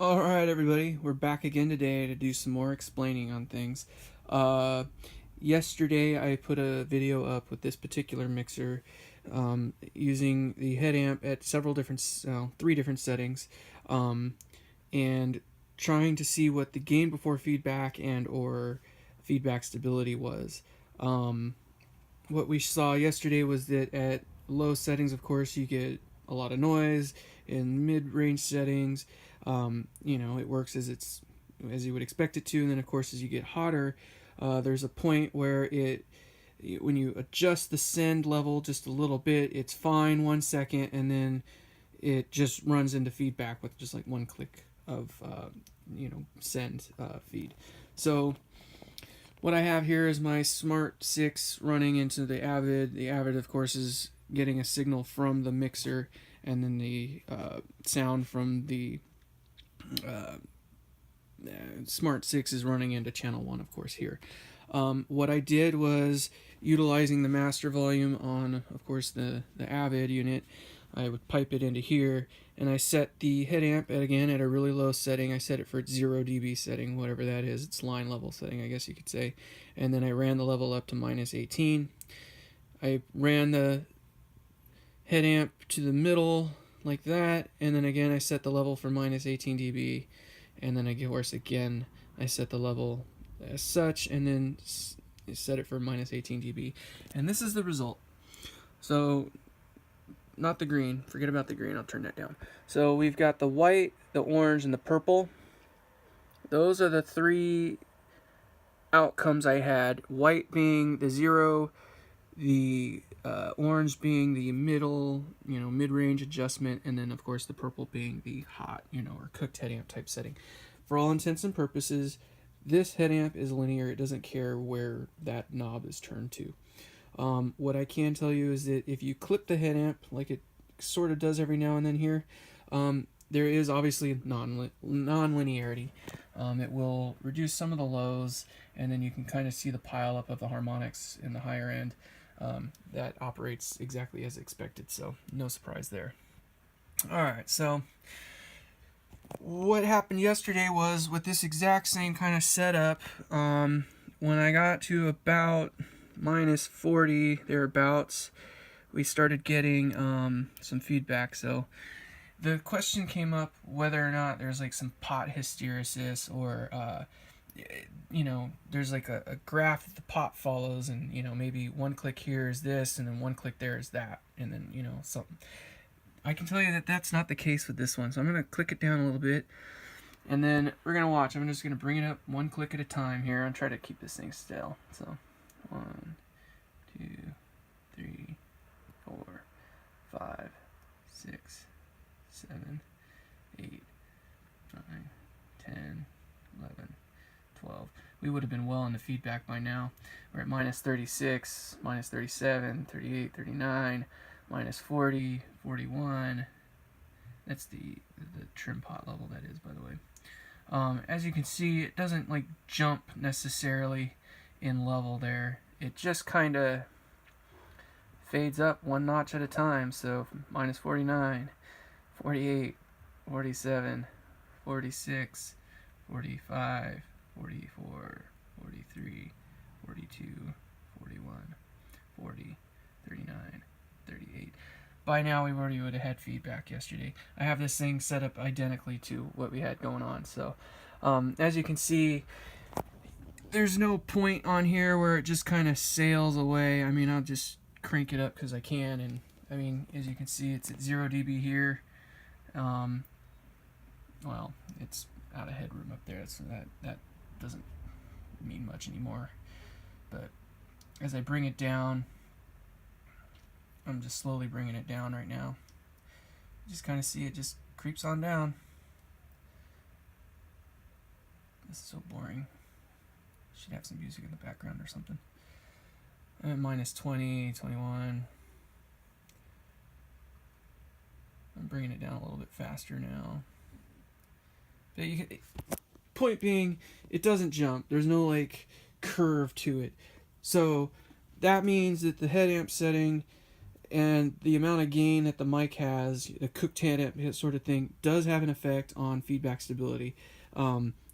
Alright everybody, we're back again today to do some more explaining on things. Uh, Yesterday I put a video up with this particular mixer using the head amp at several different, three different settings, um, and trying to see what the gain before feedback and or feedback stability was. Um, what we saw yesterday was that at low settings, of course, you get a lot of noise. In mid-range settings, it works as you would expect it to. And then, of course, as you get hotter, there's a point where when you adjust the send level just a little bit, it's fine 1 second, and then it just runs into feedback with just like one click of send feed. So what I have here is my Smart 6 running into the Avid. The Avid, of course, is getting a signal from the mixer, and then the sound from the uh, Smart 6 is running into channel 1, of course, here. What I did was, utilizing the master volume on, of course, the Avid unit, I would pipe it into here, and I set the head amp again at a really low setting. I set it for 0 dB setting, whatever that is. It's line level setting, I guess you could say. And then I ran the level up to -18. I ran the head amp to the middle like that, and then again I set the level for -18 dB, and then of course again I set the level as such, and then set it for -18 dB, and this is the result. So not the green, forget about the green, I'll turn that down. So we've got the white, the orange, and the purple. Those are the three outcomes I had. White being the 0, the orange being the mid-range adjustment, and then of course the purple being the hot, or cooked head amp type setting. For all intents and purposes, this head amp is linear. It doesn't care where that knob is turned to. What I can tell you is that if you clip the head amp, like it sort of does every now and then here, there is obviously non-linearity. It will reduce some of the lows, and then you can kind of see the pile up of the harmonics in the higher end. That operates exactly as expected, so no surprise there. Alright, so what happened yesterday was, with this exact same kind of setup, when I got to about -40 thereabouts, we started getting some feedback. So the question came up whether or not there's like some pot hysteresis, or there's like a graph that the pot follows, and maybe one click here is this, and then one click there is that, and then something. I can tell you that that's not the case with this one. So I'm going to click it down a little bit, and then we're going to watch. I'm just going to bring it up one click at a time here and try to keep this thing still. So 1, 2, 3, 4, 5, 6, 7, 8, 9, 10, 11, 12. We would have been well in the feedback by now. We're at -36, -37, 38, 39, -40, 41. That's the trim pot level, that is, by the way. As you can see, it doesn't like jump necessarily in level there. It just kind of fades up one notch at a time. So -49, 48, 47, 46, 45, 44, 43, 42, 41, 40, 39, 38. By now we already would have had feedback yesterday. I have this thing set up identically to what we had going on. So as you can see, there's no point on here where it just kind of sails away. I mean, I'll just crank it up because I can, and I mean, as you can see, it's at 0 dB here. Well, it's out of headroom up there, so that doesn't mean much anymore. But as I bring it down, I'm just slowly bringing it down right now. You just kind of see it just creeps on down. This is so boring. Should have some music in the background or something. I'm at -20, 21. I'm bringing it down a little bit faster now. But point being, it doesn't jump. There's no like curve to it. So that means that the head amp setting and the amount of gain that the mic has, the cook tandem sort of thing, does have an effect on feedback stability.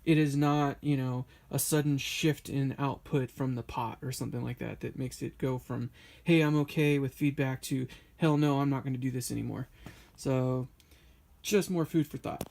It is not, a sudden shift in output from the pot or something like that that makes it go from, hey, I'm okay with feedback to, hell no, I'm not going to do this anymore. So, just more food for thought.